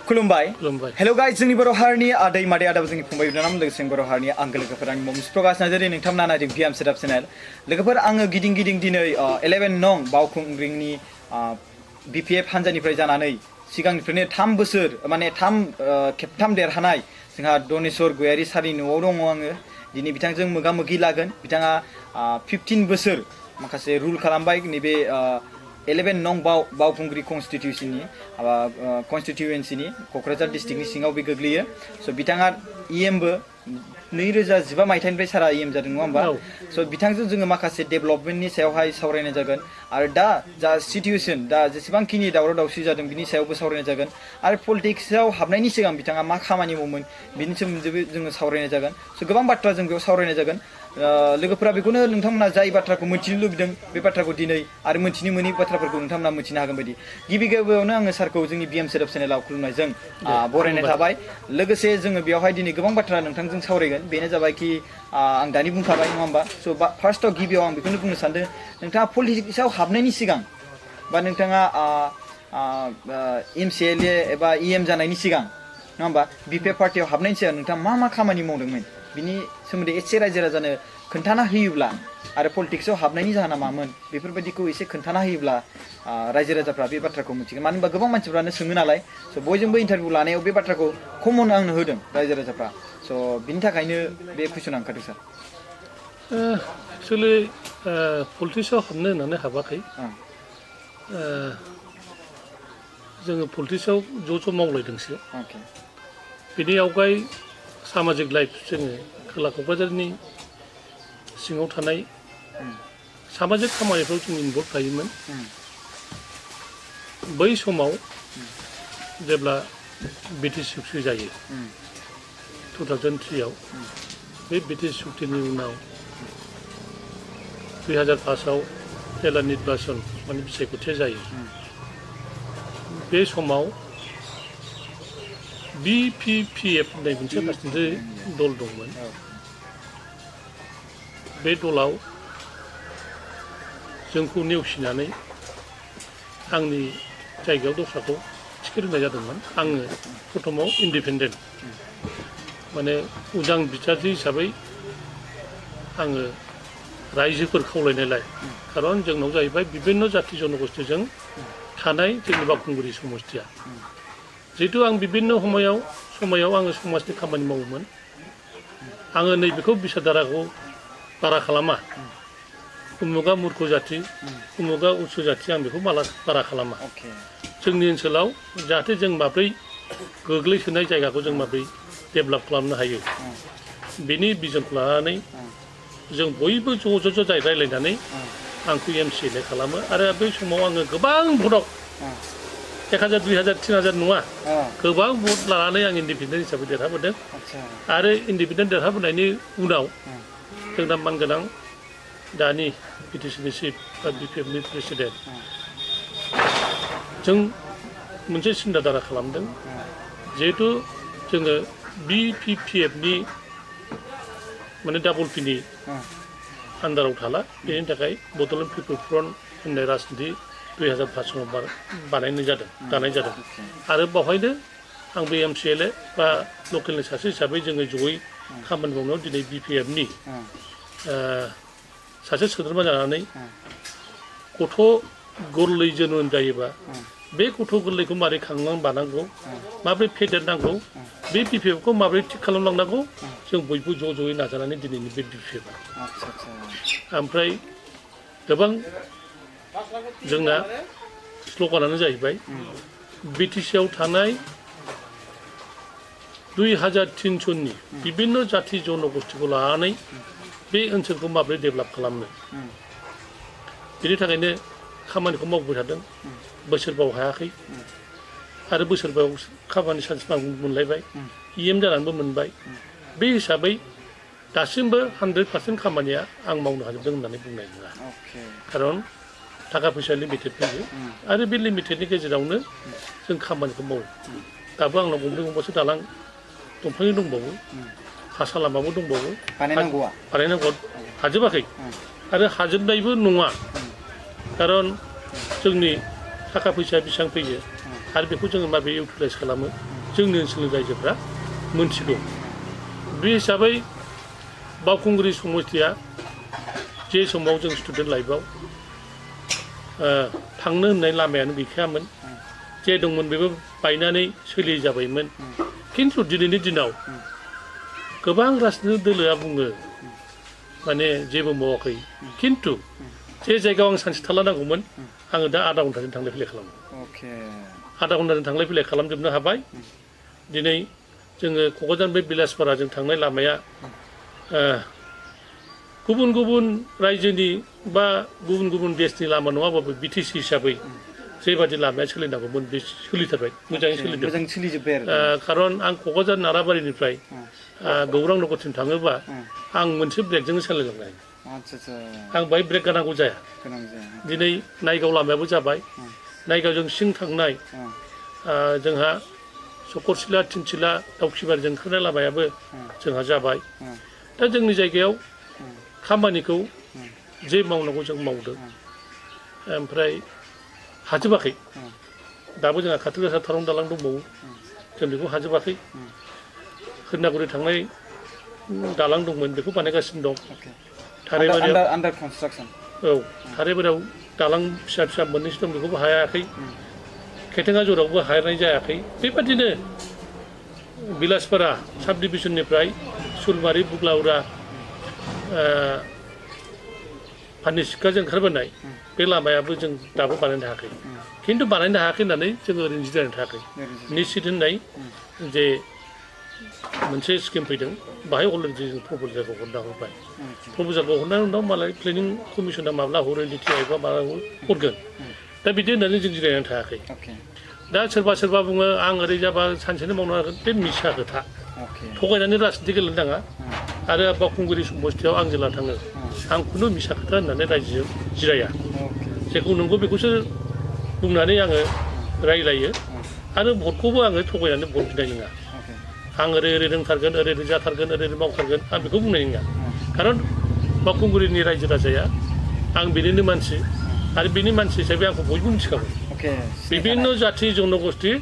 खुलुमबाय hello guys जोंनि बर' हारिनि आदै मादै आदा जोंनि फंबाय बिनानाव लोगोसे बर' हारिनि आंगो लोगोफोर आंनि मुं प्रकाश नार्जारि नोंथांमोना नायदों भिएम सेटआप चेनेल लोगोफोर आङो गिदिं दिनै 11 नं बावखुंग्रिनि बिपिएफ हानजानिफ्राय जानानै सिगांनिफ्रायनो 3 बोसोर माने खेबथाम देरहानाय जोंहा दनेस्वर गयारि सारनि न'आव दङ आङो दिनै बिथांजों मोगा-मोगि लागोन बिथाङा 15 बोसोर माखासे रुल खालामबाय नैबे 11 नं बावखुंग्रि कन्स्टिट्युएन्सिनि क'क्राझार डिस्ट्रिक्टनि सिङाव बे गोग्लैयो स' बिथाङा इएमबो 2015 मायथाइनिफ्राय सारा इएम जादों नङा होमबा स' बिथांजों जोङो माखासे डेभेलपमेन्टनि सायावहाय सावरायनाय जागोन आरो दा जा सिटुएसन दा जेसेबांखिनि दावराव-दावसि जादों बिनि सायावबो सावरायनाय जागोन आरो पलिटिक्सआव हाबनायनि सिगां बिथाङा मा खामानि मावोमोन बिनि सोमोन्दैबो जोङो सावरायनाय जागोन स' गोबां बाथ्रा जों बेयाव सावरायनाय जागोन लोगोफोरा बेखौनो नोंथांमोना जाय बाथ्राखौ मिथिनो लुबैदों बे बाथ्राखौ दिनै आरो मिथिनो मोनै बाथ्राफोरखौ नोंथांमोना मिथिनो हागोन बायदि गिबियावनो आङो सारखौ जोंनि भिएम सेटआप चेनेलाव खुलुमनायजों बरायनाय थाबाय लोगोसे जोङो बेयावहाय दिनै गोबां बाथ्रा नोंथांजों सावरायगोन बेनो जाबाय कि आं दानि बुंखाबाय नङा होमबा स' फार्स्टआव गिबियाव आं बेखौनो बुंनो सानदों नोंथाङा पलिटिक्सआव हाबनायनि सिगां बा नोंथाङा MCLA एबा EM जानायनि सिगां नङा होमबा बिपिएफ पार्टियाव हाबनायनि सिगां नोंथाङा मा खामानि मावदोंमोन बिनि सोमोन्दै एसे रायजो राजानो खोन्थाना होयोब्ला आरो पलिटिक्सआव हाबनायनि जाहोना मामोन बेफोरबायदिखौ एसे खोन्थाना होयोब्ला रायजो राजाफ्रा बे बाथ्राखौ मिथिगोन मानो होनबा गोबां मानसिफ्रानो सोङो नालाय स' बयजोंबो इन्टारभिउ लानायाव बे बाथ्राखौ कमन आंनो होदों रायजो राजाफ्रा स' बिनि थाखायनो बे कुइसना ओंखारदों सार एक्सुवेलि पलिटिक्सआव हाबनो होननानै हाबाखै जोङो पलिटिक्सआव ज' मावलायदोंसो बिनि आवगाय सामाजिक लाइफ जोङो खोला क'क्राझारनि सिङाव थानाय सामाजिक खामानिफ्राव जों इनभल्भ थायोमोन बै समाव जेब्ला BTC सुक्ति जायो 2003 आव बे BTC सुक्तिनि उनाव 2005 आव जेला निर्बाचन माने बिसायख'थिया जायो बे समाव BPPF होननाय मोनसे राजनितिक दल दंमोन बे दलाव जोंखौ नेवसिनानै आंनि जायगायाव दस्राखौ टिकेट होनाय जादोंमोन आङो प्रथमाव इन्डिपेन्डेन्ट माने उदां बिसारथि हिसाबै आङो रायजोफोर खावलायनायलाय खारन जोंनाव जाहैबाय बिभिन्न जाति जनगोष्ठीजों थानाय जोंनि बावखुंग्रि समस्थिया जिहेतु आं बिभिन्न समायाव आङो समाजनि खामानि मावोमोन आङो नैबेखौ बिसारधाराखौ बारा खालामा उमुगा मुर्ख जाति उमुगा उच्च जाति आं बेखौ बारा खालामा जोंनि ओनसोलाव जाहाथे जों माब्रै गोग्लैसोनाय जायगाखौ जों माब्रै डेभेलप खालामनो हायो बेनि बिजनखौ लानानै जों बयबो ज' रायलायनानै आंखौ MCLA खालामो आरो बै समाव आङो गोबां भटआव 1000 2000 3000 नङा गोबां भट लानानै आं इन्डिपेन्डेन्ट हिसाबै देरहाबोदों आरो इन्डिपेन्डेन्ट देरहाबोनायनि उनाव जोंना मानगोनां दानि BTCनि चिफ बा बिपिएफनि प्रेसिडेन्ट जों मोनसे सिन्थाधारा खालामदों जिहेतु जोङो BPPFनि माने डाबल पिनि आन्दाराव थाला बेनि थाखाय बड'लेण्ड पिपल फ्रन्ट होननाय राजनिति 2005 साव दानाय जादों आरो बावहायनो आंबो MCLA बा लकेलनि सासे हिसाबै जोङो जयै खामानि मावनायाव दिनै BPFनि सासे सोद्रोमा जानानै गथ' गोरलै जोनोम जायोबा बे गथ' गोरलैखौ माबोरै खांनानै बानांगौ माबोरै फेदेरनांगौ बे BPFखौ माबोरै थिग खालामलांनांगौ जों बयबो ज'यै नाजानानै दिनैनि बे BPF ओमफ्राय गोबां जोंना स्ल'गानानो जाहैबाय BTCआव थानाय 2300नि बिभिन्न जाति जनगोष्ठीखौ लानानै बे ओनसोलखौ माबोरै डेभेलप खालामनो बेनि थाखायनो खामानिखौ मावबाय थादों बोसोरबाव हायाखै आरो बोसोरबाव खामानि सान्स मोनलायबाय EM जानानैबो मोनबाय बे हिसाबै दासिमबो 100% खामानिया आं मावनो हाजोबदों होननानै बुंनाय नङा खारन थाखा फैसा लिमिटेड फैयो आरो बे लिमिटेडनि गेजेरावनो जों खामानिखौ मावो दाबो आंनाव गंब्रै दालां दंफांनि दंबावो हासा लामाबो दंबावो बानायनांगौआ हाजोबाखै आरो हाजोबनायबो नङा खारन जोंनि थाखा फैसा बेसेबां फैयो आरो बेखौ जोङो माबे इउटिलाइज खालामो जोंनि ओनसोलनि रायजोफ्रा मोनथिगौ बे हिसाबै बावखुंग्रि समस्थिया जे समाव जों स्टुडेन्ट लाइफआव थांनो होननाय लामायानो गैखायामोन जे दंमोन बेबो बायनानै सोलियै जाबायमोन खिन्थु दिनैनि दिनाव गोबां राजनितिक दोलोआ बुङो माने जेबो मावाखै खिन्थु जे जायगायाव आं सानसे थाला नांगौमोन आङो दा आधा घन्टाजों थांलाय फैलाय खालामो आधा घन्टाजों थांलाय फैलाय खालामजोबनो हाबाय दिनै जोङो क'क्राझारनिफ्राय बिलासपाराजों थांनाय लामाया गुबुन गुबुन रायजोनि बा गुबुन गुबुन देशनि लामा नङाबाबो BTC हिसाबै जेबादि लामाया सोलिनांगौमोन बे सोलिथारबाय मोजाङै सोलिदों खारन आं क'क्राझार नाराबारिनिफ्राय गौरां नगरसिम थाङोबा आं मोनसे ब्रेकजोंनो सालायलांनो हायो आं बाहाय ब्रेक गानांगौ जाया दिनै नायगाव लामायाबो जाबाय नायगावजों सिं थांनाय जोंहा सकरसिला थिनसिला दाउखिबारिजों ओंखारनाय लामायाबो जोंहा जाबाय दा जोंनि जायगायाव खामानिखौ जे मावनांगौ जों मावदों ओमफ्राय हाजोबाखै दाबो जोंहा खाथिगासा थारं दालां दंबावो जों बेखौ हाजोबाखै खोरनागुरि थांनाय दालां दंमोन बेखौ बानायगासिनो दं औ थाराइबारियाव दालां फिसा फिसा मोननैसो दं बेखौबो हायाखै खेथेङा जरावबो हानाय जायाखै बेबादिनो बिलासपारा साब डिभिजननिफ्राय सुलबारि बुग्लाउरा फाननिसिखाजों ओंखारबोनाय बे लामायाबो जों दाबो बानायनो हायाखै खिन्थु बानायनो हायाखै होननानै जोङो ओरैनो जिरायनो थायाखै निश्चित होननाय जे मोनसे स्किम फैदों बाहाय अलरेडि जों प्रप'जालखौ हरना हरबाय प्रप'जालखौ हरनायनि उनाव मालाय प्लेनिं कमिसना माब्ला हरो DTI बा माब्ला हरगोन दा बिदि होननानै जों जिरायनानै थायाखै दा सोरबा सोरबा बुङो आं ओरै जाबा सानसेनो मावनो हागोन बे मिसा खोथा थगायनानै राजनिति गेलेनो नाङा आरो बावखुंग्रि समस्थियाव आं जेला थाङो आं खुनु मिसा खोथा होननानै रायजोजों जिराया जेखौ नंगौ बेखौसो बुंनानै आङो रायलायो आरो भटखौबो आङो थगायनानै भट बिनाय नङा आं ओरै ओरै रोंथारगोन ओरै ओरै जाथारगोन ओरै ओरै मावथारगोन आं बेखौ बुंनाय नङा खारन बावखुंग्रिनि रायजो राजाया आं बेनिनो मानसि आरो बेनि मानसि हिसाबै आंखौ बयबो मिथिखागौ बिभिन्न जाथि जनगोष्ठी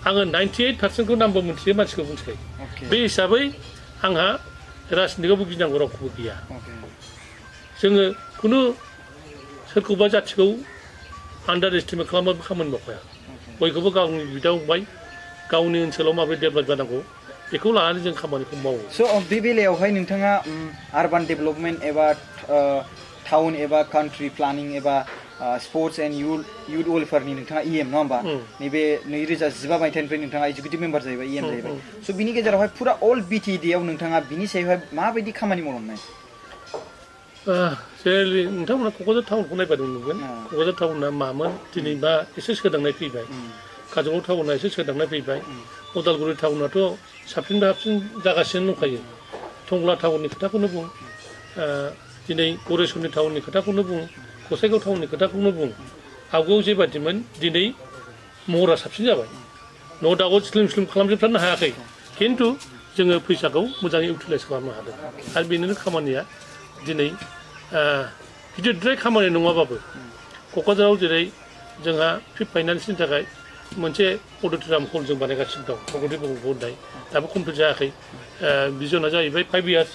आङो 98% नामबो मोनथियो मानसिखौ मिथिखायो बे हिसाबै आंहा राजनितिकआवबो गिनांगौ रावखौबो गैया जोङो खुनु सोरखौबा जाथिखौ आन्डार एस्टिमेट खालामबाबो खामानि मावखाया बयखौबो गावनि बिदा फंबाय गावनि ओनसोलाव माबोरै डेभेलप जानांगौ बेखौ लानानै जों खामानिखौ मावो बे बेलायावहाय नोंथाङा आरबान डेभेलपमेन्ट एबा टाउन एबा कान्ट्रि प्लानिं एबा स्पर्ट्स एन्ड युथ वेलफेयारनि नोंथाङा EM नङा होमबा नैबे 2015 मायथाइनिफ्राय नोंथाङा एगजिकिउटिभ मेम्बार जाहैबाय EM जाहैबाय स' बिनि गेजेरावहाय फुरा अल BTAD आव नोंथाङा बिनि सायावहाय माबायदि खामानि मावलांनाय जेरै नोंथांमोना क'क्राझार टाउनखौ नायबानो नुगोन क'क्राझार टाउना मामोन दिनै बा एसे सोदांनाय फैबाय काजलगाव टाउना एसे सोदांनाय फैबाय उदालगुरि टाउनाथ' साबसिननिफ्राय साबसिन जागासिनो दंखायो टंला टाउननि खोथाखौनो बुं दिनै गरेस्वरनि टाउननि खोथाखौनो बुं गसाइगाव टाउननि खोथाखौनो बुं आवगायाव जेबादिमोन दिनै महरा साबसिन जाबाय न' दाउआव स्लिम स्लिम खालामजोबथारनो हायाखै खिन्थु जोङो फैसाखौ मोजाङै इउटिलाइज खालामनो हादों आरो बेनिनो खामानिया दिनै गिदिरद्राय खामानि नङाबाबो क'क्राझाराव जेरै जोंहा फिफ्थ फाइनान्सनि थाखाय मोनसे अडिट'रियाम हल जों बानायगासिनो दं प्रगति बंग होननाय दाबो कमप्लिट जायाखै बिजना जाहैबाय 5 इयार्स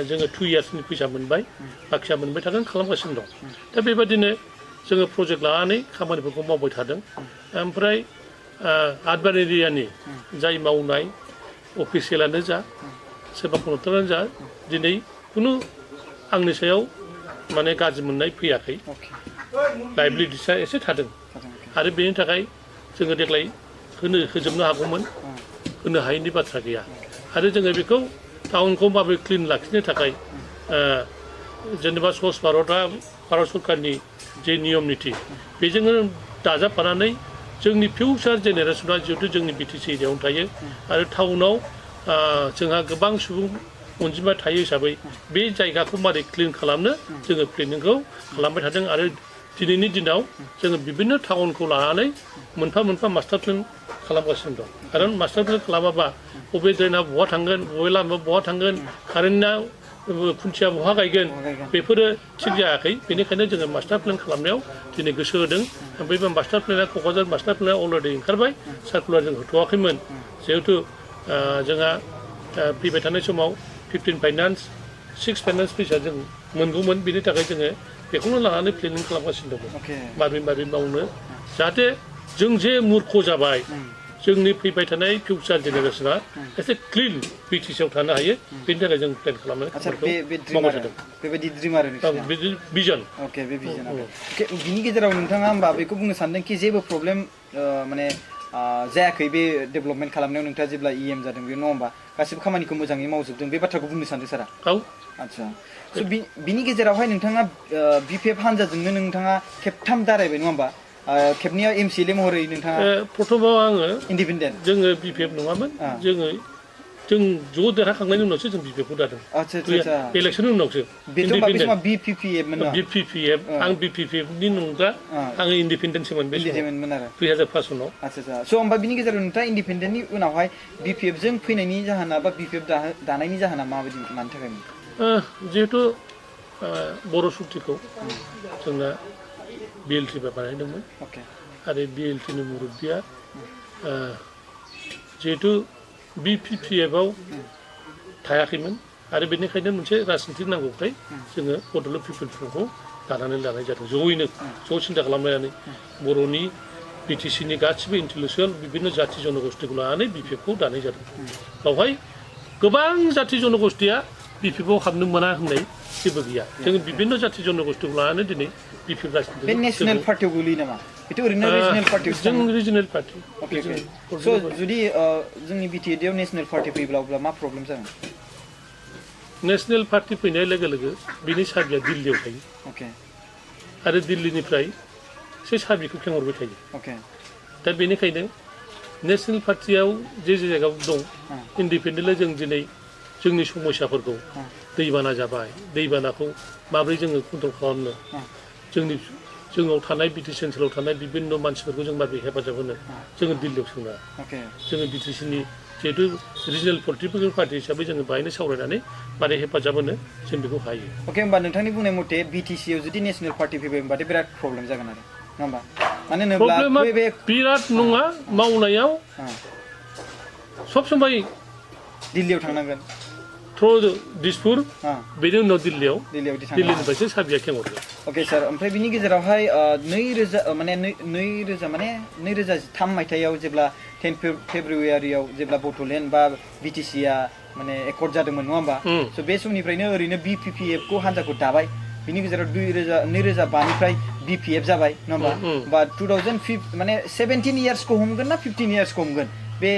जोङो 2 इयार्सनि फैसा मोनबाय बाखिया मोनबाय थागोन खालामगासिनो दं दा बेबादिनो जोङो प्रजेक्ट लानानै खामानिफोरखौ मावबाय थादों ओमफ्राय आरबान एरियानि जाय मावनाय अफिसियेलानो जा सोरबा कन्ट्रेक्टरानो जा दिनै खुनु आंनि सायाव माने गाज्रि मोननाय फैयाखै लाइबिलिटिसा एसे थादों आरो बेनि थाखाय जोङो देग्लाय होजोबनो हागौमोन होनो हायैनि बाथ्रा गैया आरो जोङो बेखौ टाउनखौ माबोरै क्लिन लाखिनो थाखाय जेनेबा स्वच्छ भारत सरकारनि जे नियम निति बेजोंनो दाजाबफानानै जोंनि फिउचार जेनेरेसना जिहेतु जोंनि BTC एरियायावनो थायो आरो टाउनाव जोंहा गोबां सुबुं अनजिमा थायो हिसाबै बे जायगाखौ मारै क्लिन खालामनो जोङो प्लेनिंखौ खालामबाय थादों आरो दिनैनि दिनाव जोङो बिभिन्न टाउनखौ लानानै मोनफा मोनफा मास्टार प्लेन खालामगासिनो दं खारन मास्टार प्लेन खालामाबा बबे ड्रेना बहा थांगोन बबे लामाया बहा थांगोन कारेन्टआ खुन्थिया बहा गायगोन बेफोरो थिग जायाखै बेनिखायनो जोङो मास्टार प्लेन खालामनायाव दिनै गोसो होदों ओमफ्राय बे मास्टार प्लेना क'क्राझार मास्टार प्लेना अलरेडि ओंखारबाय सार्कुलार जों होथ'वाखैमोन जिहेथु जोंहा फैबाय थानाय समाव 15 फाइनान्स 6 फाइनान्स फैसा जों मोनगौमोन बेनि थाखाय जोङो बेखौनो लानानै प्लेनिं खालामगासिनो दंमोन माबोरै मावनो जाहाथे जों जे मूर्ख जाबाय जोंनि फैबाय थानाय फिउचार जेनेरेसना एसे क्लिन BTC आव थानो हायो बेनि थाखाय जों प्लेन खालामनो मावबाय थादों बेबायदि ड्रिम आरो भिजन अके बे भिजन बिनि गेजेराव नोंथाङा होमबा बेखौ बुंनो सानदों कि जेबो प्रब्लेम माने जायाखै बे डेभेलपमेन्ट खालामनायाव नोंथाङा जेब्ला EM जादों बे नङा होमबा गासिबो खामानिखौ मोजाङै मावजोबदों बे बाथ्राखौ बुंनो सानदों सारा आচ্ছা स' बिनि गेजेरावहाय नोंथाङा BPF हानजाजोंनो नोंथाङा खेबथाम दारायबाय नङा होमबा खेबनैयाव MCLA महरै नोंथाङा प्रथमाव आङो इन्डिपेन्डेन्ट जोङो BPF नङामोन जों ज' देरहाखांनायनि उनावसो जों BPF खौ दादों इलेक्सननि उनावसो BPPF आं BPPF नि नंग्रा आङो इन्डिपेन्डेन्टसोमोन बे समाव 2005 सनाव आচ্ছা स' होमबा बिनि गेजेराव नोंथाङा इन्डिपेन्डेन्टनि उनावहाय BPF जों फैनायनि जाहोना बा BPF दानायनि जाहोना माबायदि मानि थाखायमोन जिहेतु बर' सुक्तिखौ जोंना BLT बा बानायदोंमोन आरो BLT नि मुरब्बिया जिहेतु BPPF आव थायाखैमोन आरो बेनिखायनो मोनसे राजनिति नांगौखाय जोङो बड'लेण्ड पिपल फ्रन्टखौ दानानै लानाय जादों ज'यैनो ज' सिन्था खालामलायनानै बर'नि BTC नि गासिबो इन्टेलेक्सुयेल बिभिन्न जाथि जनगोष्ठीखौ लानानै BPF खौ दानाय जादों बावहाय गोबां जाथि जनगोष्ठीया BPF आव हाबनो मोना होननाय जेबो गैया जों बिभिन्न जाथि जनगोष्ठीखौ लानानै दिनै BPF राजनिति बे नेशनेल पार्टियाव गोलैयो नामा बेथ' ओरैनो रिजनेल पार्टियाव जों रिजनेल पार्टि स' जुदि जोंनि BTAD आव नेशनेल पार्टि फैब्ला अब्ला मा प्रब्लेम जागोन नेशनेल पार्टि फैनाय लोगो लोगो बिनि साबिया दिल्लीयाव थायो आरो दिल्लीनिफ्राय से साबिखौ खेंहरबाय थायो दा बेनिखायनो नेशनेल पार्टियाव जे जायगायाव दं इन्डिपेन्डेन्टलि जों दिनै जोंनि समस्याफोरखौ दैबाना जाबाय दैबानाखौ माबोरै जोङो कन्ट्रल खालामनो जोंनाव थानाय BTC ओनसोलाव थानाय बिभिन्न मानसिफोरखौ जों माबोरै हेफाजाब होनो जोङो दिल्लीयाव सोंना जोङो BTC नि जिहेतु रिजनेल पलिटिकेल पार्टि हिसाबै जोङो बाहायनो सावरायनानै मारै हेफाजाब होनो जों बेखौ हायो होमबा नोंथांनि बुंनाय मथे BTC आव जुदि नेशनेल पार्टि फैबाय होमबाथाय बिराद प्रब्लेम जागोन आरो नङा होमबा मानो होनोब्ला बिराद नङा मावनायाव सब समय दिल्लीयाव थांनांगोन दिसपुर बेनि उनाव दिल्लीनिफ्रायसो साबिया खेंहरगोन अके सार ओमफ्राय बिनि गेजेरावहाय 2003 मायथाइयाव जेब्ला 10 फेब्रुवारियाव जेब्ला बड'लेण्ड बा BTC आ माने एकर्ड जादोंमोन नङा होमबा स' बे समनिफ्रायनो ओरैनो BPPF खौ हान्जाखौ दाबाय बिनि गेजेराव 2005 निफ्राय BPF जाबाय नङा होमबा बा 2005 माने 17 इयार्सखौ हमगोन ना 15 इयार्सखौ हमगोन बे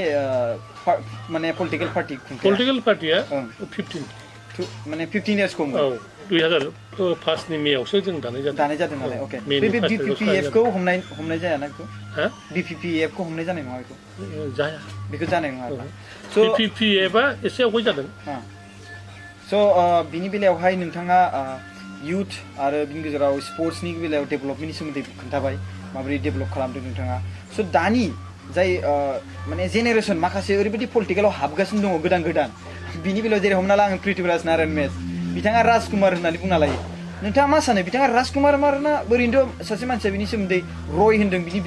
माने पलिटिकल पार्टिया 15 माने 15 इयार्सखौ हमगोन 2005 नि मेयावसो जों दानाय जादों नालाय अके बे BPPF खौ हमनाय जाया ना बेखौ BPPF खौ हमनाय जानाय नङा बेखौ जानाय नङा स' BPPF आ एसे आवगाय जादों स' बिनि बेलायावहाय नोंथाङा youth आरो बिनि गेजेराव स्पर्ट्सनि बेलायाव डेभेलपमेन्टनि सोमोन्दै खोन्थाबाय माबोरै डेभेलप खालामदों नोंथाङा स' दानि जाय माने जेनेरेसन माखासे ओरैबायदि पलिटिकेलाव हाबगासिनो दङ गोदान बिनि बेलायाव जेरै हमना ला आं पृथ्वीराज नारायण मेस बिथाङा राजकुमार होननानै बुंना लायो नोंथाङा मा सानो बिथाङा राजकुमार मारना ओरैनोथ' सासे मानसिया बिनि सोमोन्दै रय होन्दों बिनि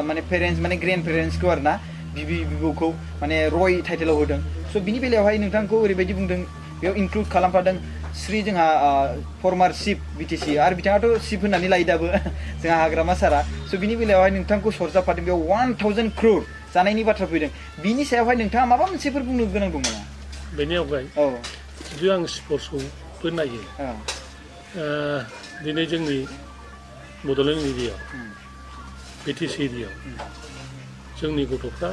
माने पेरेन्टस माने ग्रेन्ड पेरेन्टसखौ आरो ना बिबौखौ माने रय टाइटेलाव होदों स' बिनि बेलायावहाय नोंथांखौ ओरैबायदि बुंदों बेयाव इनक्लुड खालामफादों श्री जोंहा फर्मार चिफ BTC आरो बिथाङाथ' चिफ होननानै लायो दाबो जोंहा हाग्रामा सारा स' बिनि बेलायावहाय नोंथांखौ सरजाबफादों बेयाव 1000 crore जानायनि बाथ्रा फैदों बिनि सायावहाय नोंथाङा माबा मोनसेफोर बुंनो गोनां दं नामा बेनि अनगायै जुदि आं स्पर्ट्सखौबो नायो दिनै जोंनि बड'लेण्ड एरियायाव BTC एरियायाव जोंनि गथ'फ्रा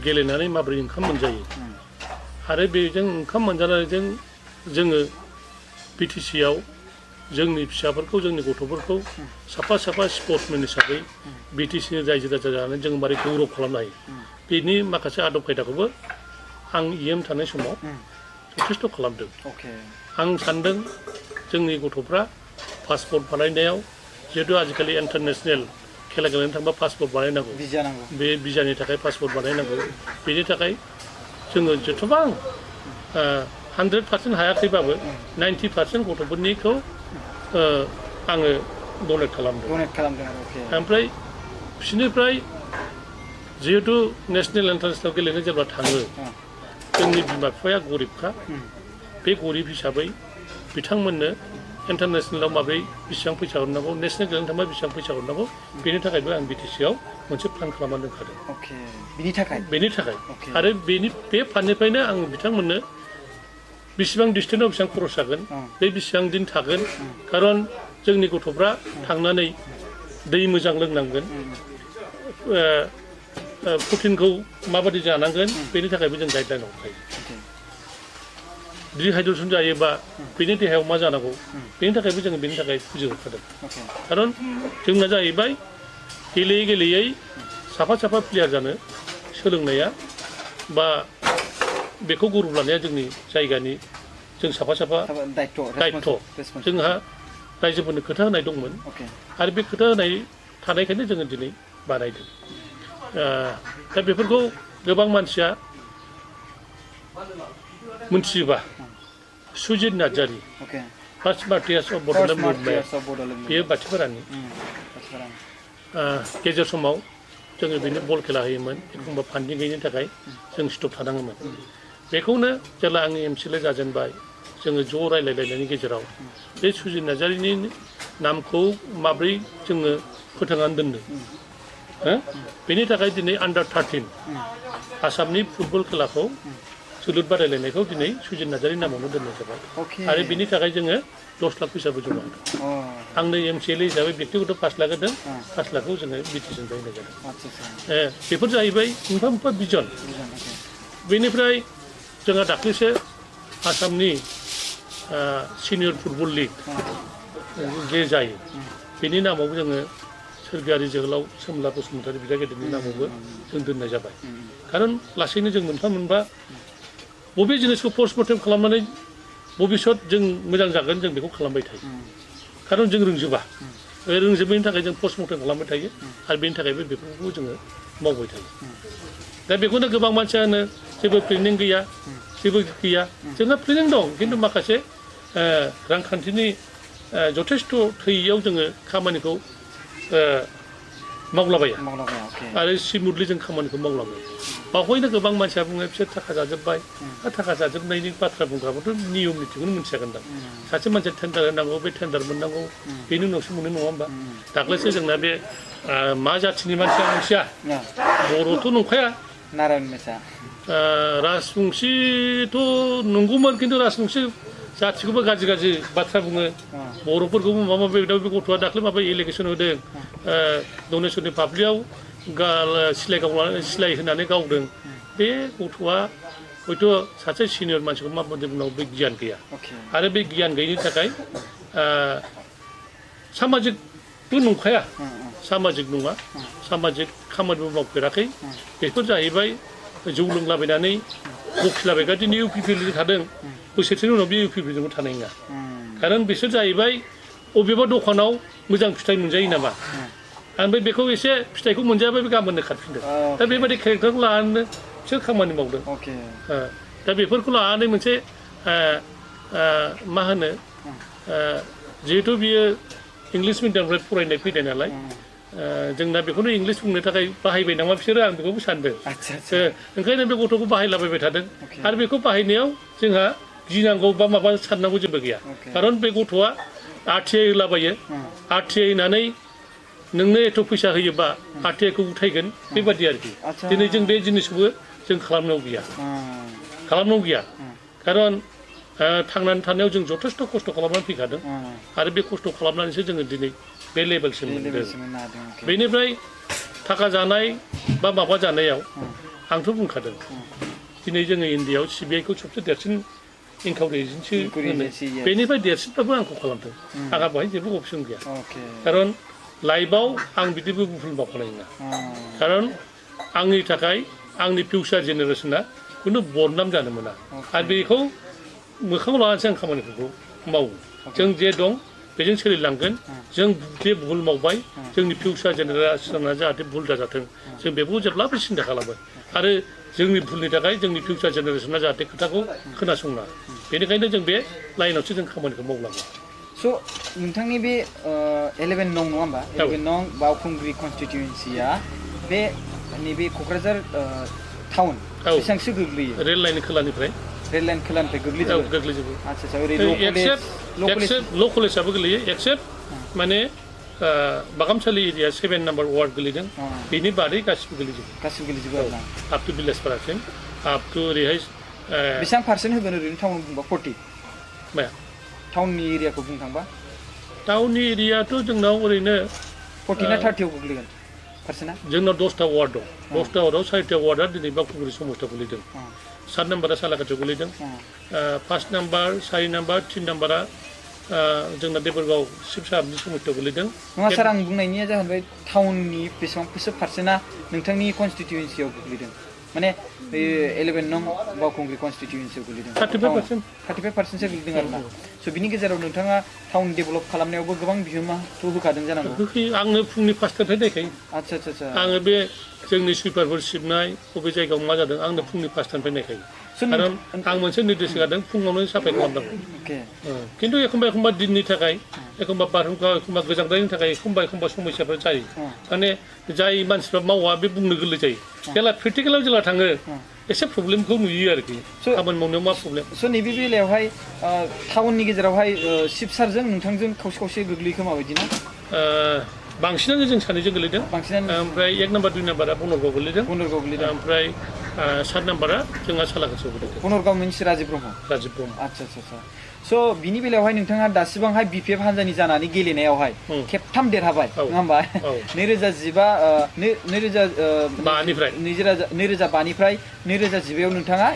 गेलेनानै माबोरै ओंखाम मोनजायो आरो बेजों ओंखाम मोनजानायजों जोङो BTC आव जोंनि फिसाफोरखौ जोंनि गथ'फोरखौ साफा स्पर्ट्समेन हिसाबै BTC नि रायजो राजा जानानै जों मारै गौरव खालामनो हायो बेनि माखासे आदब खायदाखौबो आं EM थानाय समाव जथेस्थ' खालामदों आं सान्दों जोंनि गथ'फ्रा पासपर्ट बानायनायाव जिहेतु आजिखालि इन्टारनेशनेल खेला गेलेनो थांबा पासपर्ट बानायनांगौ बे भिजानि थाखाय पासपर्ट बानायनांगौ बेनि थाखाय जोङो जेसेबां 100% हायाखैबाबो 90% गथ'फोरनिखौ आङो डनेट खालामदों। डनेट खालामदों आरो अके। ओमफ्राय बिसोरनिफ्राय जिहेतु नेसनेल इन्टारनेसनेल गेलेनो जेब्ला थाङो जोंनि बिमा बिफाया गरिबखा बे गरिब हिसाबै बिथांमोननो इन्टारनेसनेलाव माब्रै बेसेबां फैसा हरनांगौ नेसनेल गेलेनो थांबा बेसेबां फैसा हरनांगौ बेनि थाखायबो आं BTCआव मोनसे प्लान खालामना दोनखादों। अके बेनि थाखाय आरो बे फान्डनिफ्रायनो आं बिथांमोननो बेसेबां डिस्टेन्सआव बेसेबां खरस जागोन बे बेसेबां दिन थागोन खारन जोंनि गथ'फ्रा थांनानै दै मोजां लोंनांगोन प्रटिनखौ माबायदि जानांगोन बेनि थाखायबो जों गाइडलाइन हरखायो। डिहाइड्रेसन जायोबा बेनि देहायाव मा जानांगौ बेनि थाखायबो जोङो बेनि थाखाय बुजिहरखादों। खारन जोंना जाहैबाय गेलेयै गेलेयै साफा प्लेयार जानो सोलोंनाया बा बेखौ गुरुब लानाया जोंनि जायगानि जों साफा दायित्व जोंहा रायजोफोरनो खोथा होनाय दंमोन आरो बे खोथा होनाय थानायखायनो जोङो दिनै बानायदों। दा बेफोरखौ गोबां मानसिया मोनथियोबा Sujit Narzary first martyrs of Bodoland movement बेयो बाथिपारानि गेजेर समाव जोङो बेनो बल खेला होयोमोन एखमबा फान्डिं गैयिनि थाखाय जों स्टप थानाङोमोन। बेखौनो जेब्ला आङो MCLA जाजेनबाय जोङो ज' रायलायलायनायनि गेजेराव बे सुजित नार्जारिनि नामखौ माब्रै जोङो फोथांनानै दोननो बेनि थाखाय दिनै आन्डार-13 आसामनि फुटबल खेलाखौ जोलुर बादायलायनायखौ दिनै सुजित नार्जारि नामावनो दोननाय जाबाय आरो बिनि थाखाय जोङो 10 लाख फैसाबो जमा होदों। आंनो MCLA हिसाबै बेक्तिगत 5 लाख होदों 5 लाखखौ जोङो BTCनिफ्राय होनाय जादों। बेफोर जाहैबाय मोनफा बिजन। बेनिफ्राय जोंहा दाख्लैसो आसामनि सिनियर फुटबल लिग जे जायो बेनि नामावबो जोङो सोरगोआरि जोहोलाव सोमला बसुमतारी बिदा गेदेरनि नामावबो जों दोननाय जाबाय। खारन लासैनो जों मोनफा बबे जिनिसखौ पस्टमर्टेम खालामनानै भबिष्यत जों मोजां जागोन जों बेखौ खालामबाय थायो। खारन जों रोंजोबा रोंजोबैनि थाखाय जों पस्टमर्टेम खालामबाय थायो आरो बेनि थाखायबो बेफोरखौ जोङो मावबाय थायो। दा बेखौनो गोबां मानसिया होनो जेबो प्लेनिं गैया जोंहा प्लेनिं दं खिन्थु माखासे रांखान्थिनि जथेस्थ' थैयाव जोङो खामानिखौ मावलाबाया आरो स्मुथलि जों खामानिखौ मावलाबाया। बावहायनो गोबां मानसिया बुङो बिसोर थाखा जाजोब्बाय थाखा जाजोबनायनि बाथ्रा बुंग्राबोथ' नियम नितिखौनो मिथियागोनदां। सासे मानसिया टेन्डार होनांगौ बे टेन्डार मोननांगौ बेनि उनावसो मोनो नङा होमबा। दाख्लैसो जोंना बे मा जाथिनि मानसिया मोनसेया बर'थ' नंखाया राजबंसिथ' नंगौमोन खिन्थु राजबंसि जाथिखौबो गाज्रि बाथ्रा बुङो बर'फोरखौबो माबा बे गथ'आ दाख्लै माबा एलिगेसन होदों दनेश्वरनि पाब्लिकआव सिलाइ होनानै गावदों। बे गथ'आ हयथ' सासे सिनियर मानसिखौ माबायदि बुंनांगौ बे गियान गैया आरो बे गियान गैयिनि थाखाय सामाजिकबो नंखाया सामाजिक नङा सामाजिक खामानिबो मावफेराखै। बेफोर जाहैबाय जौ लोंलाबायनानै बखिलाबायग्रा दिनै UPPLजों थादों बोसोरसेनि उनाव बे UPPLजोंबो थानाय नङा। खारन बिसोर जाहैबाय अबेबा दखानाव मोजां फिथाइ मोनजायो नामा ओमफ्राय बेखौ एसे फिथाइखौ मोनजायाबा बे गाबोननो खारफिनदों। दा बेबायदि केरेक्टारखौ लानानै बिसोर खामानि मावदों। दा बेफोरखौ लानानै मोनसे मा होनो जिहेथु बियो इंलिस मिडियामनिफ्राय फरायनाय फैनाय नालाय जोंना बेखौनो इंलिस बुंनो थाखाय बाहायबाय नामा बिसोरो आं बेखौबो सानदों। ओंखायनो बे गथ'खौ बाहायलाबायबाय थादों आरो बेखौ बाहायनायाव जोंहा गिनांगौ बा माबा साननांगौ जेबो गैया। खारन बे गथ'आ RTI होलाबायो RTI होनानै नोंनो एथ' फैसा होयोबा RTIखौ उथायगोन बेबादि आरोखि। दिनै जों बे जिनिसखौबो जों खालामनांगौ गैया खारन थांनानै थानायाव जों जथेस्थ' खस्थ' खालामनानै फैखादों आरो बे खस्थ' खालामनानैसो जोङो दिनै बे लेभेलसिम मोनदों। बेनिफ्राय थाखा जानाय बा माबा जानायाव आंथ' बुंखादों दिनै जोङो इण्डियाआव CBIखौ सबसे देरसिन इनकाउन्ट एजेन्सि होनो बेनिफ्राय देरसिनबाबो आंखौ खालामदों। आंहा बेवहाय जेबो अपसन गैया खारन लाइफआव आं बिदिबो भुल मावखानाय नङा। खारन आंनि थाखाय आंनि फिउचार जेनेरेसना खुनु बदनाम जानो मोना आरो बेखौ मोखाङाव लानानैसो आं खामानिफोरखौ मावो। जों जे दं बेजों सोलिलांगोन जों जे भुल मावबाय जोंनि फिउचार जेनेरेसना जाहाथे भुल दाजाथों जों बेखौ जेब्लाबो सिन्था खालामो आरो जोंनि भुलनि थाखाय जोंनि फिउचार जेनेरेसना जाहाथे खोथाखौ खोनासङा बेनिखायनो जों बे लाइनावसो जों खामानिखौ मावलाङो स' नोंथांनि बे 11 नं नङा होमबा 11 नं बावखुंग्रि कनस्टिटिउन्सिया बे नैबे क'क्राझार टाउन बेसेबांसो गोग्लैयो रेल लाइननि खोलानिफ्राय रेल लाइन खोलानिफ्राय गोग्लैजोबो आच्छा ओरै ल' कलेजआबो गोग्लैयो एक्सेप्ट माने बागामसालि एरिया 7 नाम्बार वार्ड गोलैदों बेनि बादै गासिबो गोलैजोबो आरोना आप टु भिलेजफोरासिम आप टु ओरैहाय बेसेबां पार्सेन्ट होगोन ओरैनो टाउन बुंबा 40 माया टाउननि एरियाखौ बुंनो थांबा टाउननि एरियाथ' जोंनाव ओरैनो 40 ना 30 आव गोग्लैगोन पार्सेन्टआ जोंनाव 10टा वार्ड दं 10टा वार्डआव 4टा वार्डआ दिनै बावखुंग्रि समस्थियाव गोलैदों 7 नाम्बारा सालाकाथियाव गोलैदों 5 नाम्बार 4 नाम्बार 3 नाम्बारा जोंना देबरगाव शिबसाहाबनि समस्थियाव गोलैदों नङा सार आं बुंनायनिया जाहैबाय टाउननि बेसेबांसो पार्सेन्टआ नोंथांनि कनस्टिटिउन्सियाव गोग्लैदों माने 11 नं बावखुंग्रि कनस्टिटिउन्सियाव गोलैदों 35%सो गोलैदों आरोना स' बिनि गेजेराव नोंथाङा टाउन डेभेलप खालामनायावबो गोबां बिहोमाथ' होखादों जानांगौ होखायो आंनो फुंनि 5टानिफ्राय नायखायो आच्छा आङो बे जोंनि सुइपारफोर सिबनाय बबे जायगायाव मा जादों आंनो फुंनि 5टानिफ्राय नायखायो खारन आं मोनसे निर्देश होदों फुङावनो साफाय खालामनांगौ खिन्थु एखमबा दिननि थाखाय एखमबा बारहुंखा एखमबा गोजांनायनि थाखाय एखमबा समस्याफोर जायो माने जाय मानसिफ्रा मावा बे बुंनो गोरलै जायो जेला प्रेक्टिकेलाव जेला थाङो एसे प्रब्लेमखौ नुयो आरोखि खामानि मावनायाव मा प्रब्लेम स' नैबे बेलायावहाय टाउननि गेजेरावहाय शिबसारजों नोंथांजों खावसे गोग्लैखो माबायदि ना बांसिनानो जों सानैजों गोलैदों ओमफ्राय 1 नाम्बार 2 नाम्बारा बनरगाव गोलैदों ओमफ्राय 7 नाम्बारा जोंहा सालाकाथियाव गोलैदों बनरगाव मिन्स राजिब ब्रह्म आच्छा स' बिनि बेलायावहाय नोंथाङा दासिबांहाय BPF हान्जानि जानानै गेलेनायावहाय खेबथाम देरहाबाय नङा होमबा 2005निफ्राय 2011आव नोंथाङा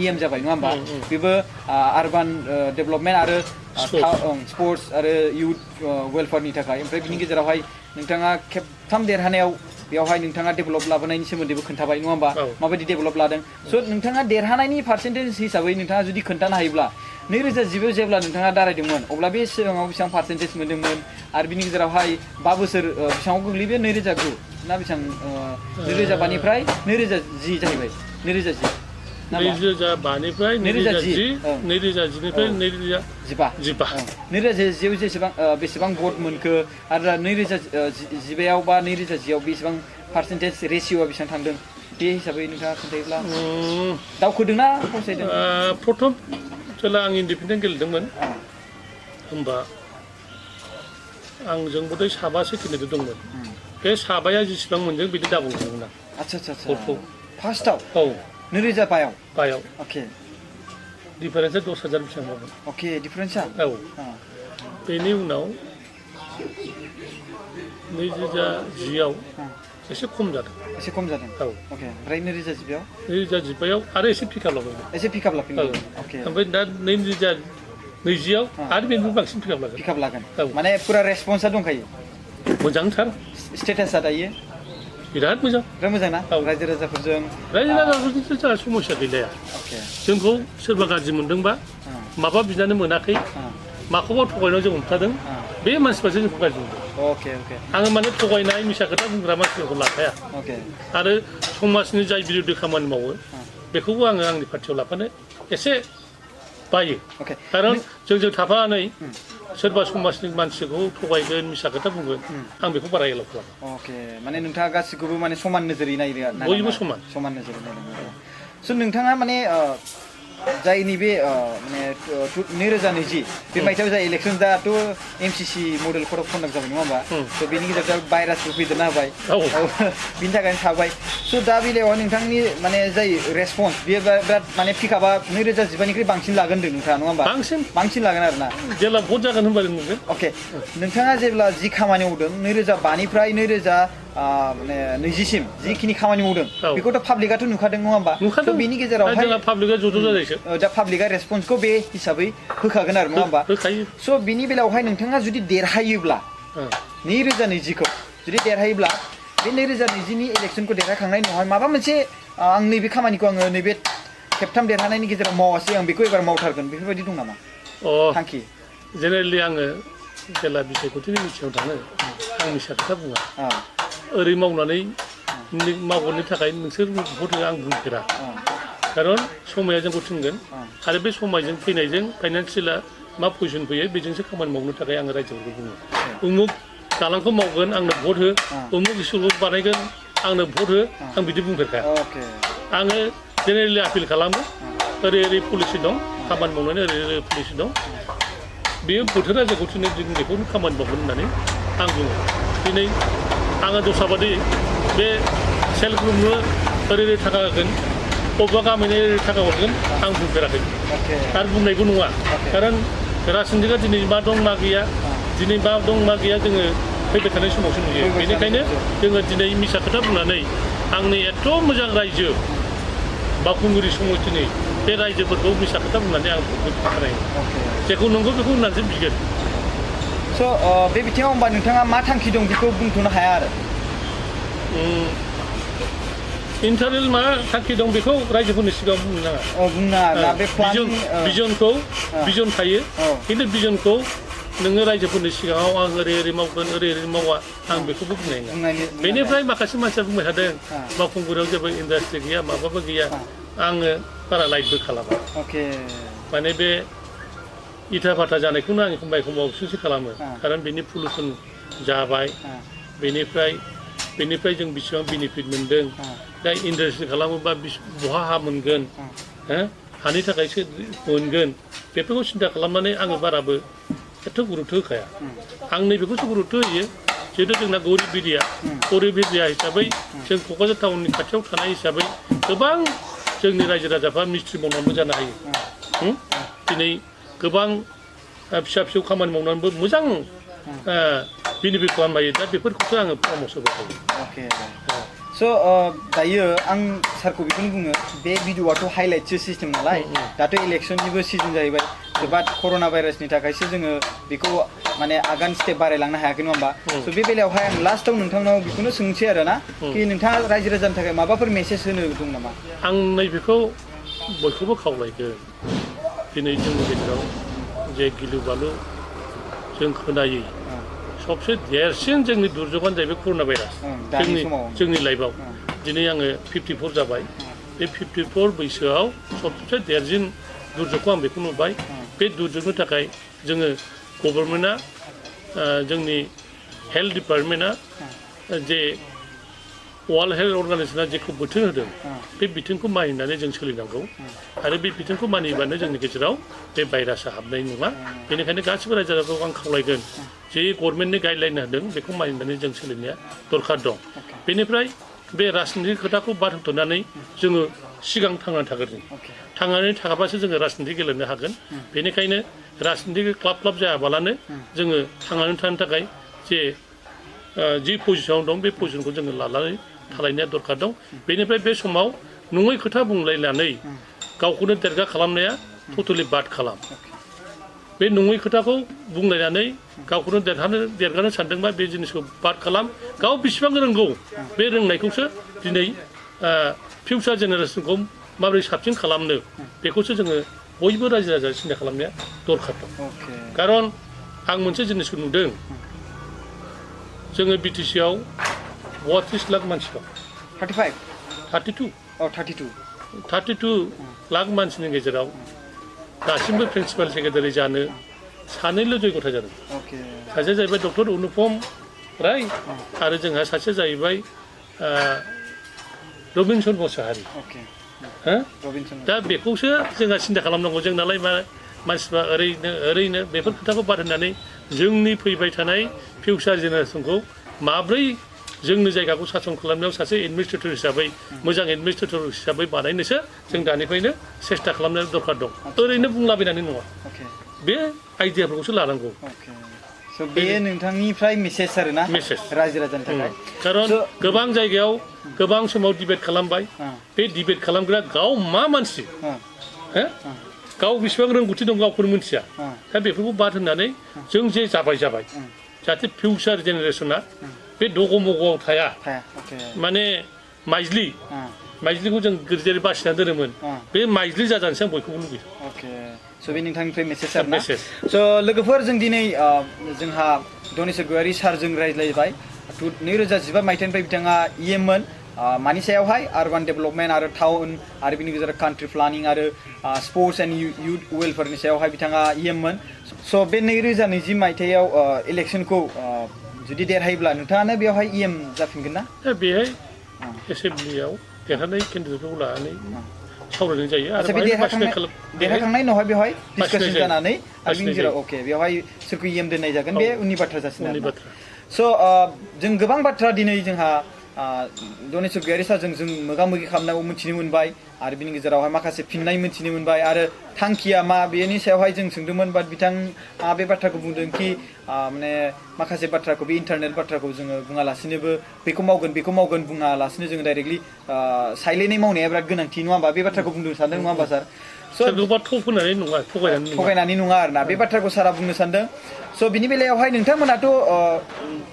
EM जाबाय नङा होमबा बेबो आरबान डेभेलपमेन्ट आरो स्पर्ट्स आरो इउथ वेलफेयारनि थाखाय ओमफ्राय बिनि गेजेरावहाय नोंथाङा खेबथाम देरहानायाव बेयावहाय नोंथाङा डेभेलप लाबोनायनि सोमोन्दैबो खोन्थाबाय नङा होमबा माबायदि डेभेलप लादों स' नोंथाङा देरहानायनि पार्सेन्टेज हिसाबै नोंथाङा जुदि खोन्थानो हायोब्ला 2019 जेब्ला नोंथाङा दारायदोंमोन अब्ला बे सिगाङाव बेसेबां पार्सेन्टेज मोन्दोंमोन आरो बिनि गेजेरावहाय 5 बोसोर बेसेबाङाव गोग्लैयो बे 2009 ना बेसेबां 2005निफ्राय 2010 जाहैबाय 2010 2005निफ्राय 2010 2010निफ्राय 2015 जेसेबां बेसेबां भट मोनखो आरो 2015आव बा 2010आव बेसेबां पार्सेन्टेज रेसिय'आ बेसेबां थांदों बे हिसाबै नोंथाङा खोन्थायोब्ला दावखोदोंना फावसायदों प्रथम जेला आं इन्डिपेन्डेन्ट गेलेदोंमोन होमबा आंजों बोदै 7सो केन्डिडेट दंमोन बे 7या जेसेबां मोनदों बिदि दाबल मोनदोंमोन आं आच्छा फार्स्टआव 2005आव अके डिफारेन्सआ 10,000 बेसेबांमोन अके डिफारेन्सआ बेनि उनाव 2010आव एसे खम जादों अके ओमफ्राय 2015आव आरो एसे पिकआप लाफिनदों अके ओमफ्राय दा 2020आव आरो बेनिफ्राय बांसिन पिकआप लागोन माने फुरा रेसपन्सआ दंखायो मोजांथार स्टेटासआ दायो बिराद मोजां ना रायजो राजाफोरजों जोंहा समस्या गैलाया जोंखौ सोरबा गाज्रि मोनदोंबा माबा बिनानै मोनाखै माखौबा थगायनायाव जों हमथादों बे मानसिफ्रासो जोंखौ गाज्रि मोनदों आङो माने थगायनाय मिसा खोथा बुंग्रा मानसिफोरखौ लाफाया आरो समाजनि जाय बिरोधि खामानि मावो बेखौबो आङो आंनि पार्टियाव लाफानो एसे बायो खारन जोंजों थाफानानै सोरबा समाजनि मानसिखौ थगायगोन मिसा खोथा बुंगोन आं बेखौ बारा एलाव खालामा माने नोंथाङा गासिखौबो माने समान नोजोरै नायो बयबो समान नोजोरै नायदों स' नोंथाङा माने जायनि बे माने 2020 बे मायथाइयाव जाय इलेक्सन दाथ' MCC model code of conduct जाबाय नङा होमबा स' बेनि गेजेराव भाइरासबो फैदेरना होबाय बिनि थाखायनो थाबाय स' दा बेलायावहाय नोंथांनि माने जाय रेसपन्स बेयो बिराद माने पिकआपआ 2015निख्रुइ बांसिन लागोन होनदों नोंथाङा नङा होमबा बांसिन लागोन आरोना जेब्ला भट जागोन होनबा नुगोन अके नोंथाङा जेब्ला जि खामानि मावदों 2005निफ्राय 2020सिम जिखिनि खामानि मावदों बेखौथ' पाब्लिकआथ' नुखादों नङा होमबा बेनि गेजेरावहाय पाब्लिकआ ज' जादोंसो दा पाब्लिकआ रेसपन्सखौ बे हिसाबै होखागोन आरो नङा होमबा स' बिनि बेलायावहाय नोंथाङा जुदि देरहायोब्ला 2020खौ जुदि देरहायोब्ला बे 2020नि इलेक्सनखौ देरहाखांनायनि उनावहाय माबा मोनसे आं नैबे खामानिखौ आङो नैबे खेबथाम देरहानायनि गेजेराव मावासै आं बेखौ एबार मावथारगोन बेफोरबायदि दं नामा थांखि जेनेरेलि आङो जेला बिसायख'थिनि मिथिङाव थाङो आं मिसा खोथा बुङा ओरै मावनानै मावगोननि थाखाय नोंसोर भट हो आं बुंफेरा खारन समाया जोंखौ थिनगोन आरो बे समायजों फैनायजों फाइनान्सियेला मा पजिसन फैयो बेजोंसो खामानि मावनो थाखाय आङो रायजोफोरखौ बुङो उमुक दालांखौ मावगोन आंनो भट हो उमुक स्कुलखौ बानायगोन आंनो भट हो आं बिदि बुंफेरखाया आङो जेनेरेलि आपिल खालामो ओरै ओरै पलिसि दं खामानि मावनानै ओरै ओरै पलिसि दं बेयो बोथोरा जोंखौ थिनो जों बेखौनो खामानि मावगोन होननानै आं बुङो दिनै आङो दस्राबादि बे सेल्फ ग्रुपनो ओरै ओरै थाखा होगोन बबेबा गामिनो ओरै थाखा हरगोन आं बुंफेराखै आरो बुंनायबो नङा खारन राजनितिकआ दिनै मा दं मा गैया दिनै मा दं मा गैया जोङो फैबाय थानाय समावसो नुयो बेनिखायनो जोङो दिनै मिसा खोथा बुंनानै आंनि एथ' मोजां रायजो बावखुंग्रि समितिनि बे रायजोफोरखौ मिसा खोथा बुंनानै आं बुंफेराखै जेखौ नंगौ बेखौ होननानैसो बिगोन स' बे बिथिङाव होमबा नोंथाङा मा थांखि दं बेखौ बुंथ'नो हाया आरो इन्टारनेल मा थांखि दं बेखौ रायजोफोरनि सिगाङाव बुंनो नाङा बे बिजनखौ बिजन थायो खिन्थु बिजनखौ नोङो रायजोफोरनि सिगाङाव आं ओरै ओरै मावगोन ओरै ओरै मावा आं बेखौबो बुंनाय नङा बेनिफ्राय माखासे मानसिया बुंबाय थादों बावखुंग्रियाव जेबो इन्डास्ट्रि गैया माबाबो गैया आङो बारा लाइटबो खालामा माने बे इथा फाथा जानायखौनो आं एखमबा एखमबा अफसोसो खालामो खारन बेनि पलुसन जाबाय बेनिफ्राय जों बेसेबां बेनिफिट मोनदों दा इन्डास्ट्रि खालामोबा बहा हा मोनगोन हानि थाखायसो मोनगोन बेफोरखौ सिन्था खालामनानै आङो बाराबो एथ' गुरुत्व होखाया आं नैबेखौसो गुरुत्व होयो जिहेतु जोंना गरिब एरिया हिसाबै जों क'क्राझार टाउननि खाथियाव थानाय हिसाबै गोबां जोंनि रायजो राजाफ्रा मिस्ट्रि मावनानैबो जानो हायो दिनै गोबां फिसा फिसौ खामानि मावनानैबो मोजां बेनिफिट खालामनो हायो दा बेफोरखौसो आङो परामर्श होबाय स' दायो आं सारखौ बेखौनो बुङो बे भिडिअ'आथ' हाइलाइटसो सिस्टेम नालाय दाथ' इलेक्सननिबो सिजन जाहैबाय बाट कर'ना भाइरासनि थाखायसो जोङो बेखौ माने आगान स्टेप बारायलांनो हायाखै नङा होमबा स' बे बेलायावहाय आं लास्टआव नोंथांनाव बेखौनो सोंसै आरो ना कि नोंथाङा रायजो राजानि थाखाय माबाफोर मेसेज होनो दं नामा आं नैबेखौ बयखौबो खावलायगोन दिनै जोंनि गेजेराव जे गिलु बालु जों खोनायै सबसे देरसिन जोंनि दुर्जगानो जाहैबाय कर'ना भाइरास जोंनि लाइफआव दिनै आङो 54 जाबाय बे 54 बैसोआव सबसे देरसिन दुर्जगखौ आं बेखौ नुबाय बे दुर्जगनि थाखाय जोङो गभर्नमेन्टआ जोंनि हेल्थ डिपार्टमेन्टआ जे वर्ल्ड हेल्थ अर्गानाइजेसना जेखौ बिथोन होदों बे बिथोनखौ मानिनानै जों सोलिनांगौ आरो बे बिथोनखौ मानिबानो जोंनि गेजेराव बे भाइरासआ हाबनाय नङा बेनिखायनो गासिबो रायजो राजाखौ आं खावलायगोन जे गभर्नमेन्टनि गाइडलाइन होदों बेखौ मानिनानै जों सोलिनाया दरखार दं बेनिफ्राय बे राजनितिक खोथाखौ बाद होथ'नानै जोङो सिगां थांनानै थागोन थांनानै थाखाबासो जोङो राजनिति गेलेनो हागोन बेनिखायनो राजनितिक क्लाब जायाबालानो जोङो थांनानै थानो थाखाय जि पजिसनाव दं बे पजिसनखौ जोङो लानानै थालायनाया दरखार दं बेनिफ्राय बे समाव नङै खोथा बुंलायनानै गावखौनो देरगा खालामनाया टटेलि बाद खालाम बे नङै खोथाखौ बुंलायनानै गावखौनो देरगानो सानदोंबा बे जिनिसखौ बाद खालाम गाव बेसेबां रोंगौ बे रोंनायखौसो दिनै फिउचार जेनेरेसनखौ माबोरै साबसिन खालामनो बेखौसो जोङो बयबो रायजो राजा सिन्था खालामनाया दरखार दं खारन आं मोनसे जिनिसखौ नुदों जोङो BTC आव 32 लाख मानसि दं 32 लाख मानसिनि गेजेराव दासिमबो प्रिन्सिपाल सेक्रेटारि जानो सानैल' जयग'था जादों सासेया जाहैबाय डक्टर अनुपम राय आरो जोंहा सासेया जाहैबाय रबिनसन मोसाहारि दा बेखौसो जोंहा सिन्था खालामनांगौ जों नालाय मानसिफ्रा ओरैनो बेफोर खोथाखौ बाद होनानै जोंनि फैबाय थानाय फिउचार जेनेरेसनखौ माब्रै जोंनि जायगाखौ सासन खालामनायाव सासे एडमिनिस्ट्रेटर हिसाबै मोजां एडमिनिस्ट्रेटर हिसाबै बानायनोसो जों दानिफ्रायनो सेस्था खालामनाया दरखार दं ओरैनो बुंलाबायनानै नङा बे आइडियाफोरखौसो लानांगौ बे नोंथांनिफ्राय मेसेज आरोना रायजो राजानि थाखाय खारन गोबां जायगायाव गोबां समाव डिबेट खालामबाय बे डिबेट खालामग्रा गाव मा मानसि गाव बेसेबां रोंगौथि दं गावखौनो मिथिया दा बेफोरखौ बाद होननानै जों जे जाबाय जाहाथे फिउचार जेनेरेसना बे दगमगआव थाया माने माइज्लिखौ जों गिदिर बासिना दोनोमोन बे माइज्लि जाजानोसै आं बयखौबो लुबैयो अके स' बे नोंथांनिफ्राय मेसेज आरोना मेसेज स' लोगोफोर जों दिनै जोंहा दनेस्वर गयारि सारजों रायज्लायबाय 2015 मायथाइनिफ्राय बिथाङा मोन मानि सायावहाय आरबान डेभेलपमेन्ट आरो टाउन आरो बिनि गेजेराव कान्ट्रि प्लानिं आरो स्पर्ट्स एन्ड इयुथ वेलफेयारनि सायावहाय बिथाङा मोन स' बे 2020 मायथाइयाव इलेक्सनखौ जुदि देरहायोब्ला नोंथाङानो बेवहाय जाफिनगोन ना बेहाय एसेम्ब्लियाव देरहानाय केन्डिडेटफोरखौ लानानै सावरायनाय जायो आरो देरहाखांनायनि उनावहाय बेवहाय डिसकासन जानानै आरो बिनि गेजेराव अके बेवहाय सोरखौ दोननाय जागोन बे उननि बाथ्रा जासिगोन स' जों गोबां बाथ्रा दिनै जोंहा दनेस्वर गयारि सारजों जों मोगा मोगि खालामनांगौ मिथिनो मोनबाय आरो बिनि गेजेरावहाय माखासे फिननाय मिथिनो मोनबाय आरो थांखिया मा बेनि सायावहाय जों सोंदोंमोन बाट बिथाङा बे बाथ्राखौ बुंदों कि माने माखासे बाथ्राखौ बे इन्टारनेट बाथ्राखौ जोङो बुङालासिनोबो बेखौ मावगोन बुङालासिनो जोङो डाइरेक्टलि साइलेन्टै मावनाया बिराद गोनांथि नङा होमबा बे बाथ्राखौ बुंनो सानदों नङा होमबा सार थगायनानै नङा आरोना बे बाथ्राखौ सारा बुंनो सानदों स' बिनि बेलायावहाय नोंथांमोनाथ'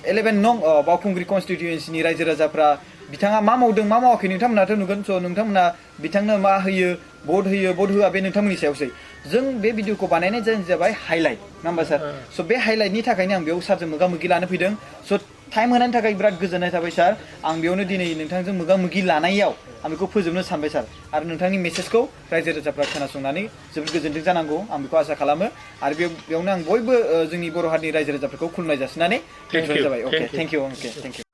11 नं बावखुंग्रि कनस्टिटिउयेन्सिनि रायजो राजाफ्रा बिथाङा मा मावदों मा मावाखै नोंथांमोनाथ' नुगोन स' नोंथांमोना बिथांनो मा होयो भट होआ बे नोंथांमोननि सायावसै जों बे भिडिअखौ बानायनाय जाबाय हाइलाइट नङा होमबा सार स' बे हाइलाइटनि थाखायनो आं बेयाव सारजों मोगा मोगि लानो फैदों स' टाइम होनायनि थाखाय बिराद गोजोननाय थाबाय सार आं बेयावनो दिनै नोंथांजों मोगा मोगि लानायाव आं बेखौ फोजोबनो सानबाय सार आरो नोंथांनि मेसेजखौ रायजो राजाफ्रा खोनासंनानै जोबोद गोजोनदों जानांगौ आं बेखौ आसा खालामो आरो बेयावनो आं बयबो जोंनि बर' हारिनि रायजो राजाफोरखौ खुलुमनाय जासिनानै दोनथ'नाय जाबाय अके थेंक इउ